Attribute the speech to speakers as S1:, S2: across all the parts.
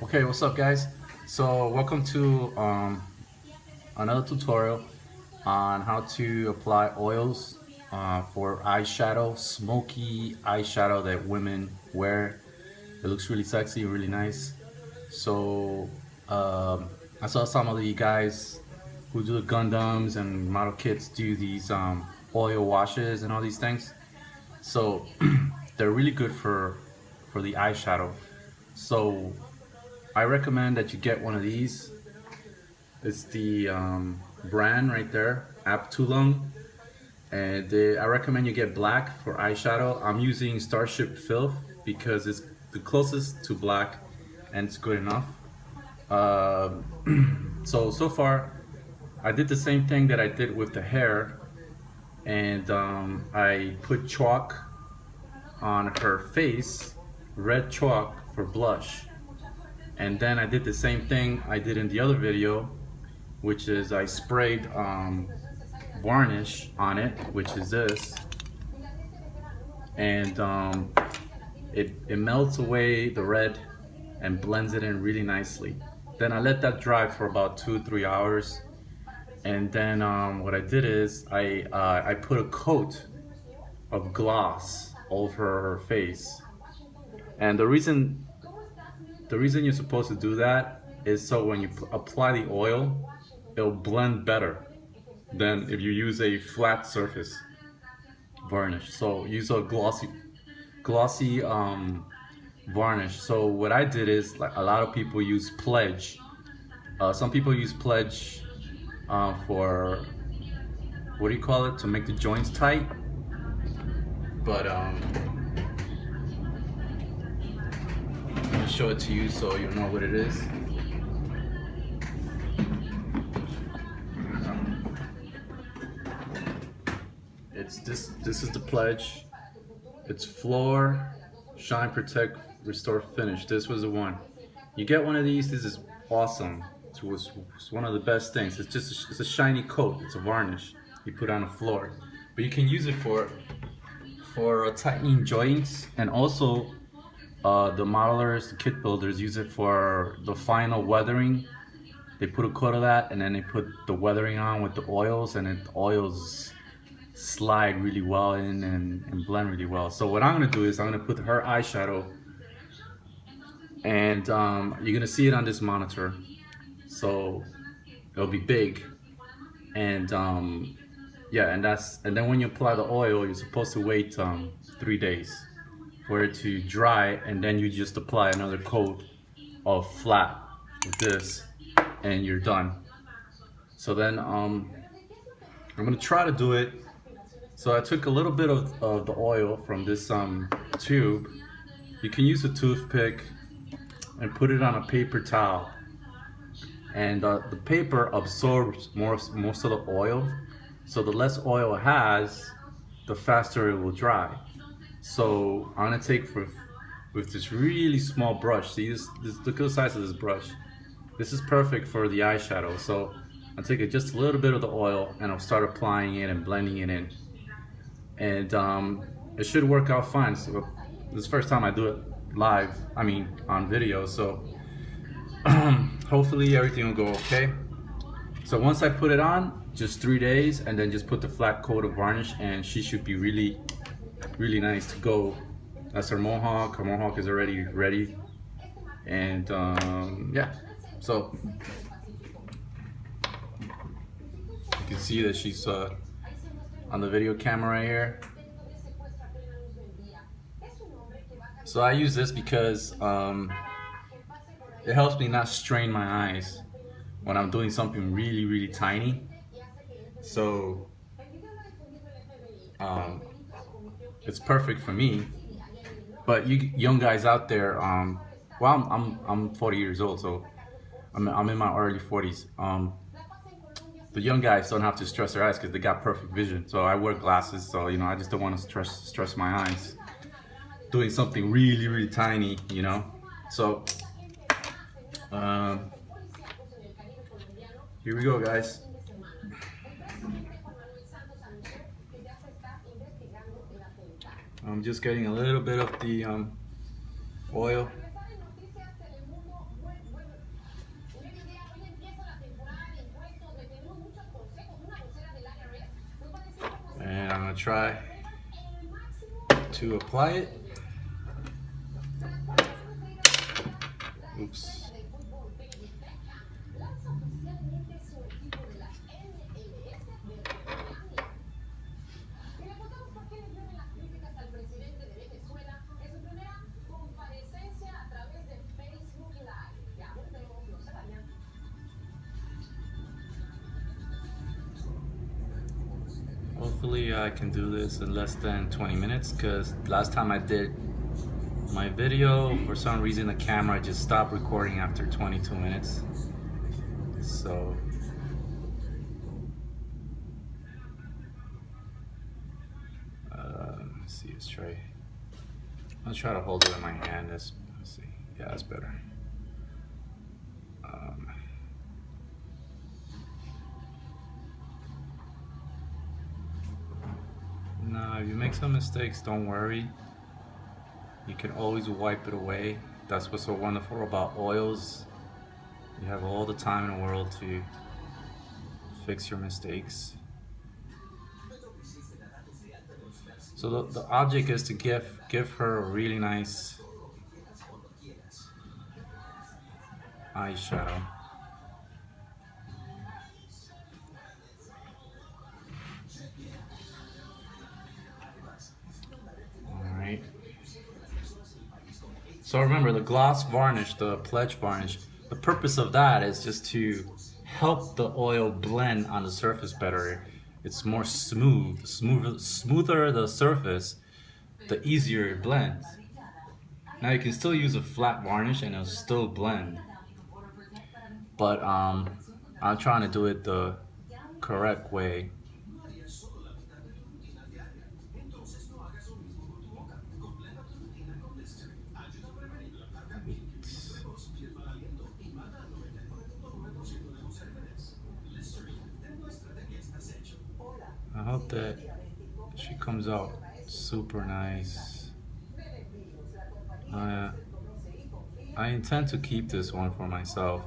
S1: Okay, what's up guys? So welcome to another tutorial on how to apply oils for eyeshadow, smoky eyeshadow that women wear. It looks really sexy, really nice. So I saw some of the guys who do the Gundams and model kits do these oil washes and all these things. So they're really good for the eyeshadow. So I recommend that you get one of these. It's the brand right there, Aptulung. And I recommend you get black for eyeshadow. I'm using Starship Filth because it's the closest to black and it's good enough. So far, I did the same thing that I did with the hair. And I put chalk on her face, red chalk for blush. And then I did the same thing I did in the other video, which is I sprayed varnish on it, which is this, and it melts away the red and blends it in really nicely. Then I let that dry for about 2-3 hours, and then what I did is I put a coat of gloss over her face. And the reason you're supposed to do that is so when you apply the oil, it'll blend better than if you use a flat surface varnish. So use a glossy varnish. So what I did is, like, a lot of people use Pledge. Some people use Pledge for, what do you call it, to make the joints tight. But I'm gonna show it to you so you know what it is. It's this. This is the Pledge. It's Floor, Shine, Protect, Restore, Finish. This was the one. You get one of these. This is awesome. It's one of the best things. It's a shiny coat. It's a varnish you put on the floor, but you can use it for tightening joints, and also the modelers, the kit builders use it for the final weathering. They put a coat of that, and then they put the weathering on with the oils, and the oils slide really well in and blend really well. So what I'm gonna do is I'm gonna put her eyeshadow, and you're gonna see it on this monitor. So it'll be big, and yeah, and then when you apply the oil, you're supposed to wait 3 days for it to dry, and then you just apply another coat of flat with this, and you're done. So then I'm gonna try to do it. So I took a little bit of the oil from this tube. You can use a toothpick and put it on a paper towel, and the paper absorbs most of the oil. So the less oil it has, the faster it will dry. So I'm gonna take with this really small brush. See this look at the size of this brush. This is perfect for the eyeshadow. So I'll take just a little bit of the oil and I'll start applying it and blending it in. And it should work out fine. So this is the first time I do it live, I mean on video, so hopefully everything will go okay. So once I put it on, just 3 days, and then just put the flat coat of varnish, and she should be really nice to go. That's her mohawk. Her mohawk is already ready, and yeah, so you can see that she's on the video camera right here. So I use this because it helps me not strain my eyes when I'm doing something really tiny. So it's perfect for me. But you young guys out there, well, I'm 40 years old, so I'm in my early 40s. The young guys don't have to stress their eyes because they got perfect vision. So I wear glasses, so you know, I just don't want to stress my eyes doing something really tiny, you know. So here we go, guys. I'm just getting a little bit of the oil. gonna try to apply it. Oops. Hopefully I can do this in less than 20 minutes because last time I did my video, for some reason the camera just stopped recording after 22 minutes. So let's see, let's try. I'll try to hold it in my hand. Let's see. Yeah, that's better. No, if you make some mistakes, don't worry. You can always wipe it away. That's what's so wonderful about oils. You have all the time in the world to fix your mistakes. So the object is to give her a really nice eyeshadow. Alright. So remember the gloss varnish, the pledge varnish, the purpose of that is just to help the oil blend on the surface better. It's more smooth. Smoother the surface, the easier it blends. Now you can still use a flat varnish and it'll still blend. But I'm trying to do it the correct way. I hope that she comes out super nice. I intend to keep this one for myself.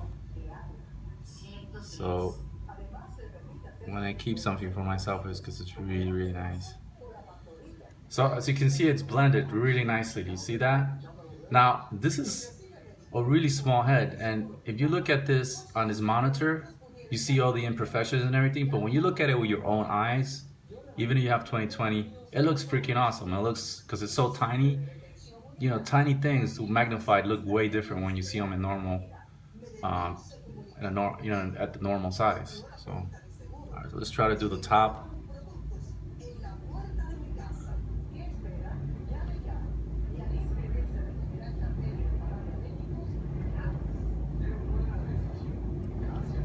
S1: So when I keep something for myself, it's because it's really, really nice. So as you can see, it's blended really nicely. Do you see that? Now, this is a really small head, and if you look at this on this monitor, you see all the imperfections and everything, but when you look at it with your own eyes, even if you have 20/20, it looks freaking awesome. It looks, because it's so tiny, you know, tiny things magnified look way different when you see them in normal, you know, at the normal size. So, all right, so let's try to do the top.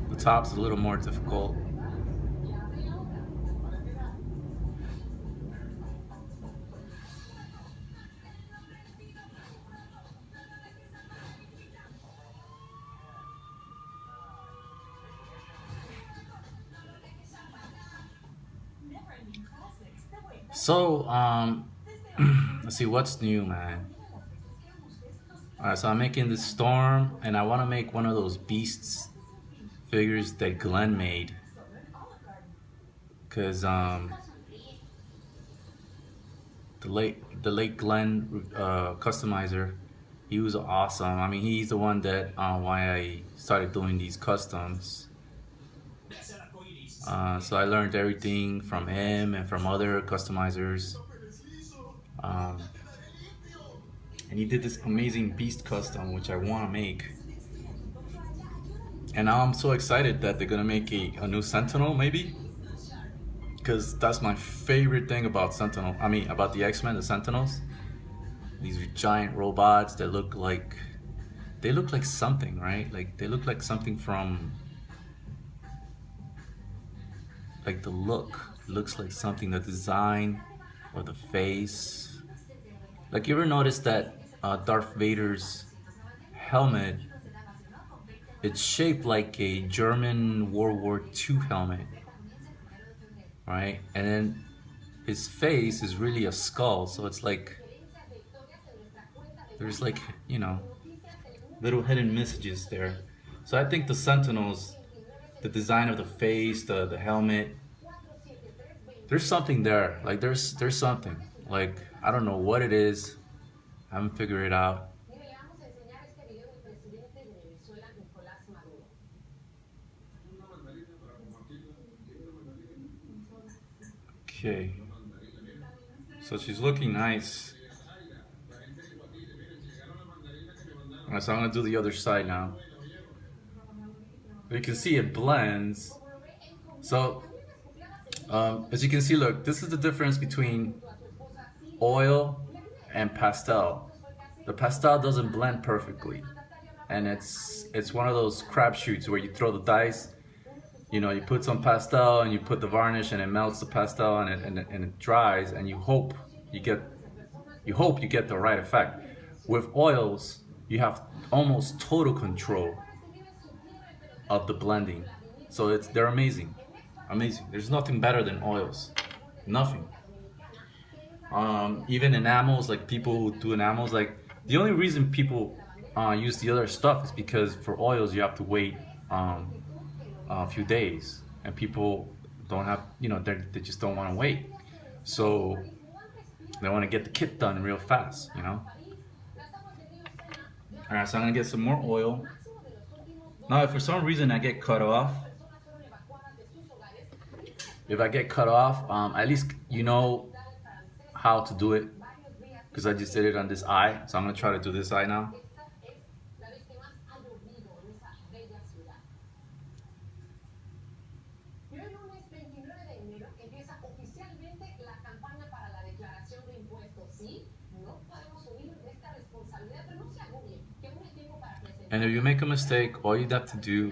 S1: The top's a little more difficult. So, let's see what's new, man. Alright, so I'm making this storm, and I want to make one of those beasts figures that Glenn made. Because, the late Glenn customizer, he was awesome. I mean, he's the one that why I started doing these customs. So I learned everything from him and from other customizers. And he did this amazing beast custom, which I want to make. And now I'm so excited that they're gonna make a new Sentinel, maybe, because that's my favorite thing about Sentinel. I mean, about the X-Men, the Sentinels. These giant robots that look like something, right? Like they look like something from, like the look looks like something, the design or the face. Like, you ever notice that Darth Vader's helmet, it's shaped like a German World War II helmet, right? And then his face is really a skull, so it's like there's, like, you know, little hidden messages there. So I think the Sentinels, the design of the face, the helmet, there's something there. Like there's something. Like I don't know what it is. I haven't figured it out. Okay. So she's looking nice. Alright, so I'm gonna do the other side now. You can see it blends. So as you can see, look, this is the difference between oil and pastel. The pastel doesn't blend perfectly, and it's one of those crapshoots where you throw the dice. You know, you put some pastel and you put the varnish, and it melts the pastel, and it dries, and you get the right effect. With oils, you have almost total control of the blending, so they're amazing, amazing. There's nothing better than oils, nothing. Even enamels, like people who do enamels, like the only reason people use the other stuff is because for oils you have to wait a few days, and people don't have, you know, they just don't want to wait, so they want to get the kit done real fast, you know. All right, so I'm gonna get some more oil. Now, if for some reason I get cut off, if I get cut off, at least you know how to do it, because I just did it on this eye. So I'm gonna try to do this eye now. And if you make a mistake, all you have to do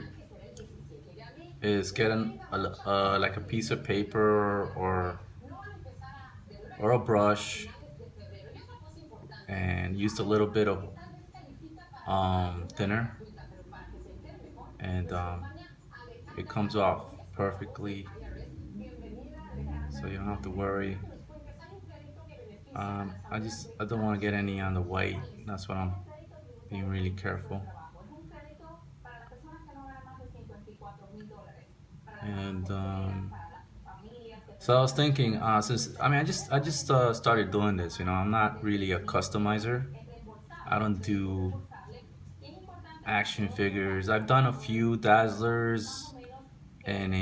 S1: is get like a piece of paper or a brush, and use a little bit of thinner, and it comes off perfectly, so you don't have to worry. I don't want to get any on the white. That's what I'm being really careful. And so I was thinking, since I mean, I just started doing this. You know, I'm not really a customizer. I don't do action figures. I've done a few Dazzlers and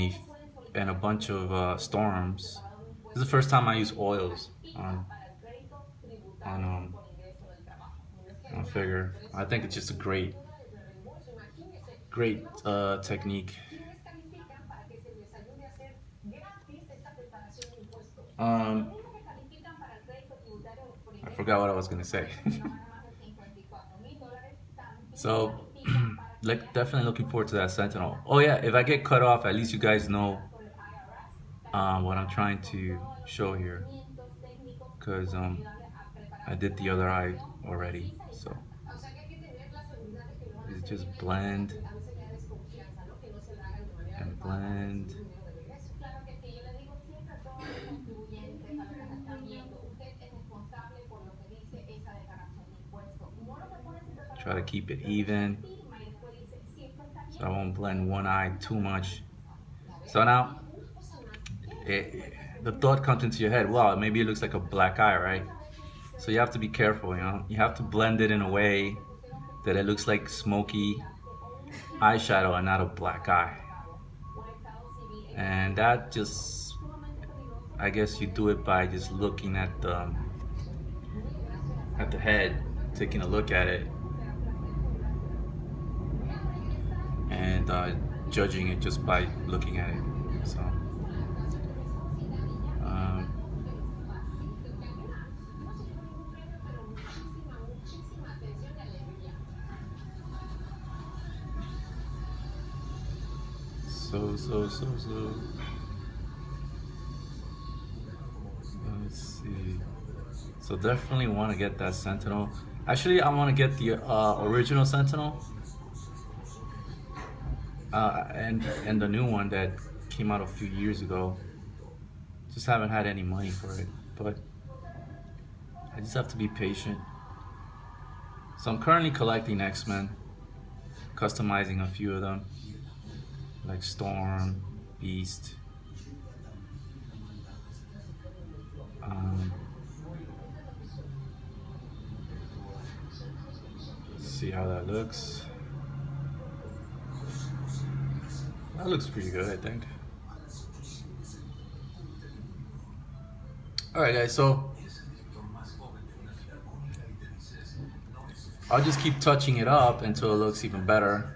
S1: a bunch of Storms. This is the first time I use oils on on a figure. I think it's just a great technique. Um, I forgot what I was gonna say. So, like, definitely looking forward to that Sentinel. Oh yeah, if I get cut off, at least you guys know what I'm trying to show here, because I did the other eye already. So it's just blend and blend. Try to keep it even, so I won't blend one eye too much. So now, the thought comes into your head, wow, maybe it looks like a black eye, right? So you have to be careful, you know? You have to blend it in a way that it looks like smoky eyeshadow and not a black eye. And that just, I guess you do it by just looking at the head, taking a look at it, and judging it just by looking at it. So let's see. So definitely want to get that Sentinel. Actually, I want to get the original Sentinel, and the new one that came out a few years ago. Just haven't had any money for it, but I just have to be patient. So I'm currently collecting X-Men, customizing a few of them, like Storm, Beast, Um, let's see how that looks. That looks pretty good, I think. All right, guys. So I'll just keep touching it up until it looks even better.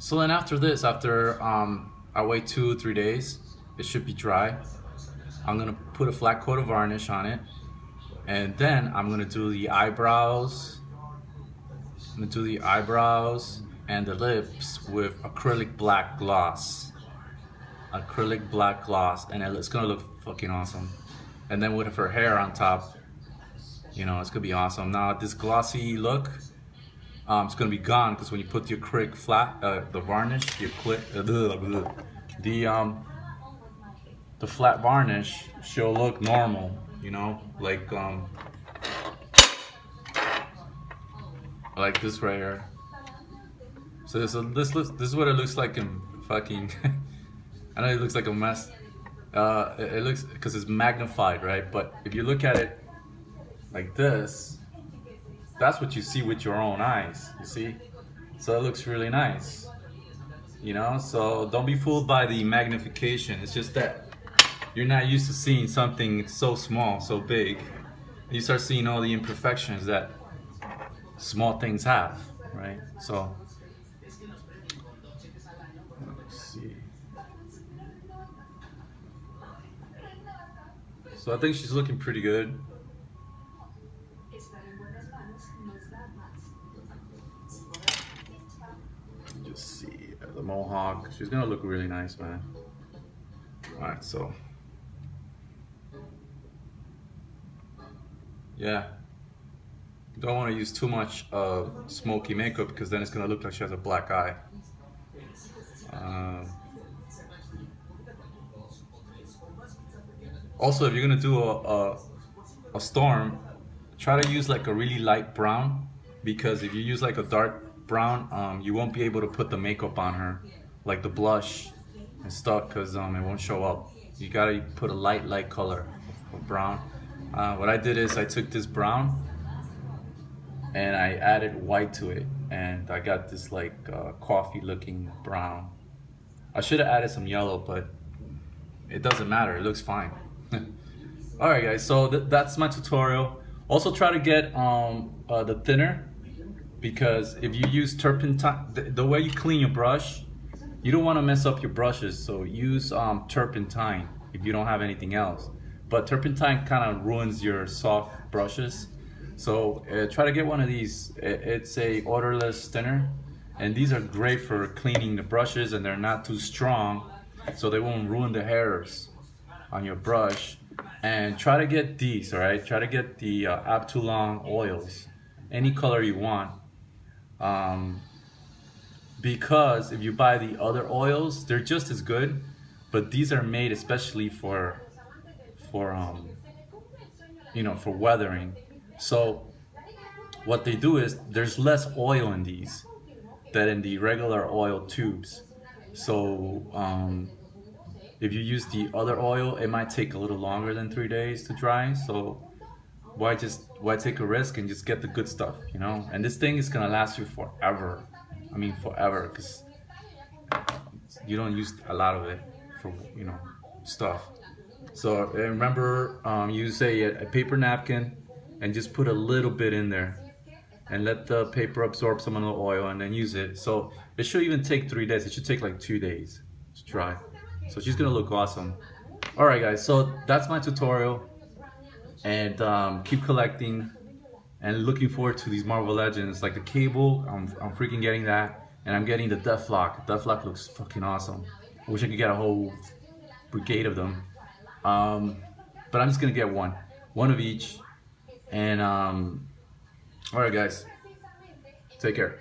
S1: So then after this, after I wait 2 or 3 days, it should be dry. I'm gonna put a flat coat of varnish on it, and then I'm gonna do the eyebrows. I'm gonna do the eyebrows and the lips with acrylic black gloss. Acrylic black gloss, and it's gonna look fucking awesome. And then with her hair on top, you know, it's gonna be awesome. Now this glossy look, it's gonna be gone because when you put the acrylic flat, the varnish, the flat varnish, she'll look normal. You know, like this right here. So this is what it looks like in fucking. I know it looks like a mess. It looks because it's magnified, right? But if you look at it like this, that's what you see with your own eyes. You see, so it looks really nice. You know, so don't be fooled by the magnification. It's just that you're not used to seeing something so small, so big. You start seeing all the imperfections that small things have, right? So let's see. So I think she's looking pretty good. Just see the mohawk. She's gonna look really nice, man. All right, so yeah, don't want to use too much smoky makeup because then it's gonna look like she has a black eye. Also, if you're gonna do a storm, try to use like a really light brown, because if you use like a dark brown, you won't be able to put the makeup on her, like the blush and stuff, because it won't show up. You gotta put a light color of brown. What I did is I took this brown and I added white to it, and I got this like coffee looking brown. I should have added some yellow, but it doesn't matter, it looks fine. Alright guys, so that's my tutorial. Also try to get the thinner, because if you use turpentine, the way you clean your brush, you don't want to mess up your brushes, so use turpentine if you don't have anything else. But turpentine kind of ruins your soft brushes, so try to get one of these. It's a odorless thinner, and these are great for cleaning the brushes, and they're not too strong, so they won't ruin the hairs on your brush. And try to get these, all right? Try to get the Abtulong oils, any color you want. Because if you buy the other oils, they're just as good, but these are made especially for you know, for weathering. So what they do is there's less oil in these than in the regular oil tubes. So if you use the other oil, it might take a little longer than 3 days to dry. So why take a risk and just get the good stuff, you know? And this thing is gonna last you forever. I mean forever, because you don't use a lot of it for, you know, stuff. So remember, use a paper napkin and just put a little bit in there and let the paper absorb some of the oil, and then use it. So it should even take 3 days. It should take like 2 days to dry. So she's gonna look awesome. Alright guys, so that's my tutorial, and keep collecting and looking forward to these Marvel Legends. Like the cable, I'm freaking getting that, and I'm getting the Deathlock. Deathlock looks fucking awesome. I wish I could get a whole brigade of them, but I'm just gonna get one of each. And alright guys, take care.